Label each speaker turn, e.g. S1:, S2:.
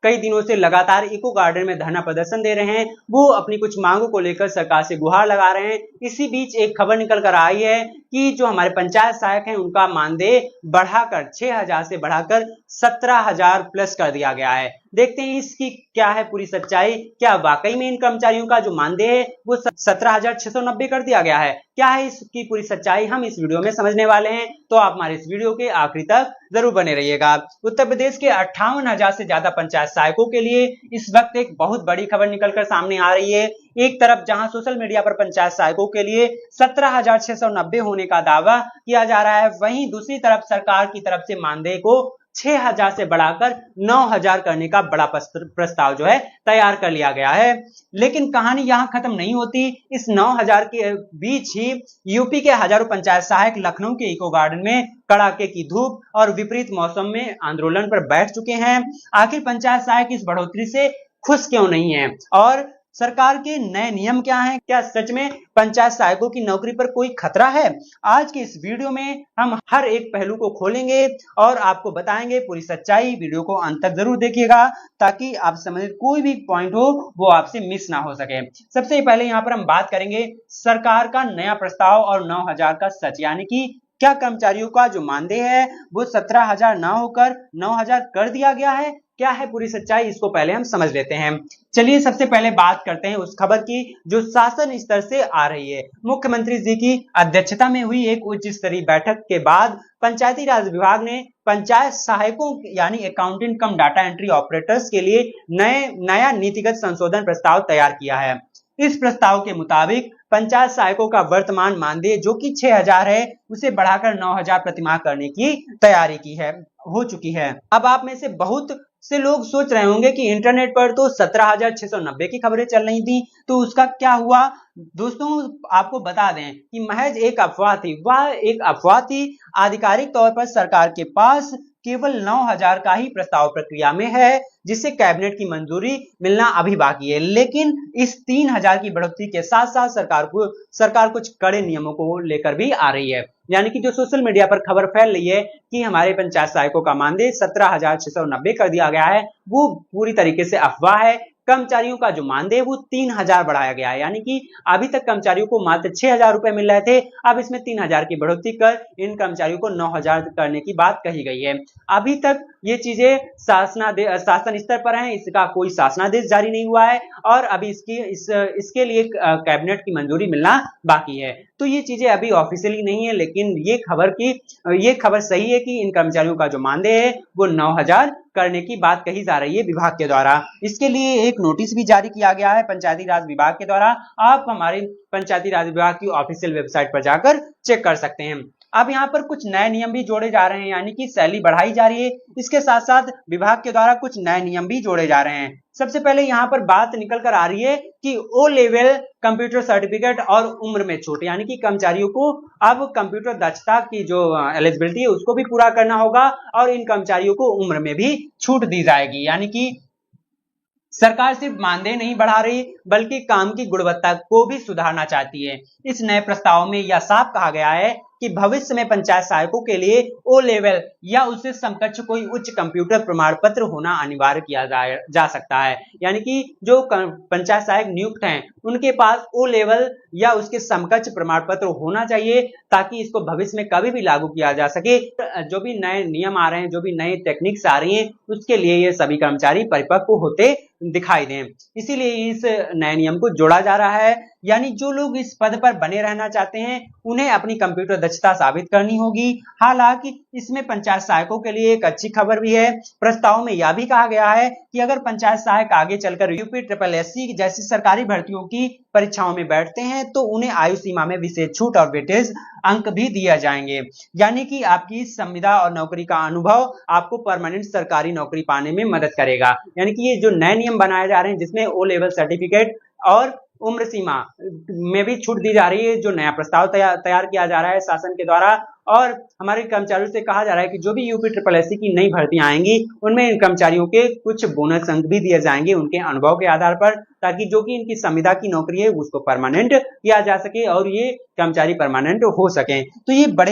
S1: कई दिनों से लगातार इको गार्डन में धरना प्रदर्शन दे रहे हैं, वो अपनी कुछ मांगों को लेकर सरकार से गुहार लगा रहे हैं। इसी बीच एक खबर निकल कर आई है कि जो हमारे पंचायत सहायक हैं उनका मानदेय बढ़ाकर 6,000 से बढ़ाकर 17,000 प्लस कर दिया गया है। देखते हैं इसकी क्या है पूरी सच्चाई। क्या वाकई में इन कर्मचारियों का जो मानदेय है वो 17,690 कर दिया गया है? क्या है इसकी पूरी सच्चाई, हम इस वीडियो में समझने वाले हैं, तो आप हमारे इस वीडियो के आखिरी तक जरूर बने रहिएगा। उत्तर प्रदेश के 58,000 से ज्यादा पंचायत सहायकों के लिए इस वक्त एक बहुत बड़ी खबर निकलकर सामने आ रही है। एक तरफ जहां सोशल मीडिया पर पंचायत सहायकों के लिए 17,690 होने का दावा किया जा रहा है, वहीं दूसरी तरफ सरकार की तरफ से मानदेय को 6,000 से बढ़ाकर 9,000 करने का बड़ा प्रस्ताव जो है तैयार कर लिया गया है। लेकिन कहानी यहां खत्म नहीं होती। इस 9,000 के बीच ही यूपी के हजारों पंचायत सहायक लखनऊ के इको गार्डन में कड़ाके की धूप और विपरीत मौसम में आंदोलन पर बैठ चुके हैं। आखिर पंचायत सहायक इस बढ़ोतरी से खुश क्यों नहीं है और सरकार के नए नियम क्या हैं? क्या सच में पंचायत सहायकों की नौकरी पर कोई खतरा है? आज के इस वीडियो में हम हर एक पहलू को खोलेंगे और आपको बताएंगे पूरी सच्चाई। वीडियो को अंत तक जरूर देखिएगा ताकि आप समझे कोई भी पॉइंट हो वो आपसे मिस ना हो सके। सबसे पहले यहाँ पर हम बात करेंगे सरकार का नया प्रस्ताव और 9,000 का सच, यानी कि क्या कर्मचारियों का जो मानदेय है वो 17,000 ना होकर 9,000 कर दिया गया है? क्या है पूरी सच्चाई, इसको पहले हम समझ लेते हैं। चलिए सबसे पहले बात करते हैं उस खबर की जो शासन स्तर से आ रही है। मुख्यमंत्री जी की अध्यक्षता में हुई एक उच्च स्तरीय बैठक के बाद पंचायती राज विभाग ने पंचायत सहायकों यानी अकाउंटेंट कम डाटा एंट्री ऑपरेटर्स के लिए नया नीतिगत संशोधन प्रस्ताव तैयार किया है। इस प्रस्ताव के मुताबिक पंचायत सहायकों का वर्तमान मानदेय जो कि 6,000 है उसे बढ़ाकर 9,000 प्रतिमाह करने की तैयारी हो चुकी है। अब आप में से बहुत से लोग सोच रहे होंगे कि इंटरनेट पर तो 17,690 की खबरें चल रही थी, तो उसका क्या हुआ? दोस्तों आपको बता दें कि महज एक अफवाह थी। वह एक अफवाह थी। आधिकारिक तौर पर सरकार के पास केवल 9,000 का ही प्रस्ताव प्रक्रिया में है, जिसे कैबिनेट की मंजूरी मिलना अभी बाकी है। लेकिन इस 3,000 की बढ़ोतरी के साथ साथ सरकार कुछ कड़े नियमों को लेकर भी आ रही है। यानी कि जो सोशल मीडिया पर खबर फैल रही है कि हमारे पंचायत सहायकों का मानदेय 17,690 कर दिया गया है, वो पूरी तरीके से अफवाह है। कर्मचारियों का जो मानदेय वो 3,000 बढ़ाया गया है, यानी कि अभी तक कर्मचारियों को मात्र 6,000 रुपए मिल रहे थे, अब इसमें 3,000 की बढ़ोतरी कर इन कर्मचारियों को 9,000 करने की बात कही गई है। अभी तक ये चीजें शासन स्तर पर हैं, इसका कोई शासनादेश जारी नहीं हुआ है और अभी इसके लिए कैबिनेट की मंजूरी मिलना बाकी है। तो ये चीजें अभी ऑफिशियली नहीं है, लेकिन ये खबर सही है कि इन कर्मचारियों का जो मानदेय है वो 9,000 करने की बात कही जा रही है विभाग के द्वारा। इसके लिए एक नोटिस भी जारी किया गया है पंचायती राज विभाग के द्वारा। आप हमारे पंचायती राज विभाग की ऑफिशियल वेबसाइट पर जाकर चेक कर सकते हैं। अब यहाँ पर कुछ नए नियम भी जोड़े जा रहे हैं, यानी कि सैलरी बढ़ाई जा रही है। इसके साथ साथ विभाग के द्वारा कुछ नए नियम भी जोड़े जा रहे हैं। सबसे पहले यहाँ पर बात निकल कर आ रही है कि ओ लेवल कंप्यूटर सर्टिफिकेट और उम्र में छूट, यानी कि कर्मचारियों को अब कंप्यूटर दक्षता की जो एलिजिबिलिटी है उसको भी पूरा करना होगा और इन कर्मचारियों को उम्र में भी छूट दी जाएगी। यानी कि सरकार सिर्फ मानदेय नहीं बढ़ा रही बल्कि काम की गुणवत्ता को भी सुधारना चाहती है। इस नए प्रस्ताव में यह साफ कहा गया है कि भविष्य में पंचायत सहायकों के लिए ओ लेवल या उससे समकक्ष कोई उच्च कंप्यूटर प्रमाण पत्र होना अनिवार्य किया जा सकता है। यानी कि जो पंचायत सहायक नियुक्त हैं उनके पास ओ लेवल या उसके समकक्ष प्रमाण पत्र होना चाहिए ताकि इसको भविष्य में कभी भी लागू किया जा सके। जो भी नए नियम आ रहे हैं, जो भी नए टेक्निक्स आ रही हैं, उसके लिए ये सभी कर्मचारी परिपक्व होते दिखाई दें, इसीलिए इस नए नियम को जोड़ा जा रहा है। यानी जो लोग इस पद पर बने रहना चाहते हैं उन्हें अपनी कंप्यूटर दक्षता साबित करनी होगी। हालांकि इसमें पंचायत सहायकों के लिए एक अच्छी खबर भी है। प्रस्ताव में यह भी कहा गया है कि अगर पंचायत सहायक आगे चलकर यूपीएससी जैसी सरकारी भर्तियों की परीक्षाओं में बैठते हैं तो उन्हें आयु सीमा में विशेष छूट और वेटेज अंक भी दिए जाएंगे। यानी कि आपकी इस संविदा और नौकरी का अनुभव आपको परमानेंट सरकारी नौकरी पाने में मदद करेगा। यानी कि ये जो नए नियम बनाए जा रहे हैं जिसमें ओ लेवल सर्टिफिकेट और उम्र सीमा में भी छूट दी जा रही है, जो नया प्रस्ताव तैयार किया जा रहा है शासन के द्वारा। और हमारे कर्मचारियों से कहा जा रहा है कि जो भी यूपीएससी की नई भर्तियां आएंगी उनमें इन कर्मचारियों के कुछ बोनस अंक भी दिए जाएंगे उनके अनुभव के आधार पर, ताकि जो कि इनकी संविदा की नौकरी है उसको परमानेंट किया जा सके और ये कर्मचारी परमानेंट हो सके। तो ये बड़े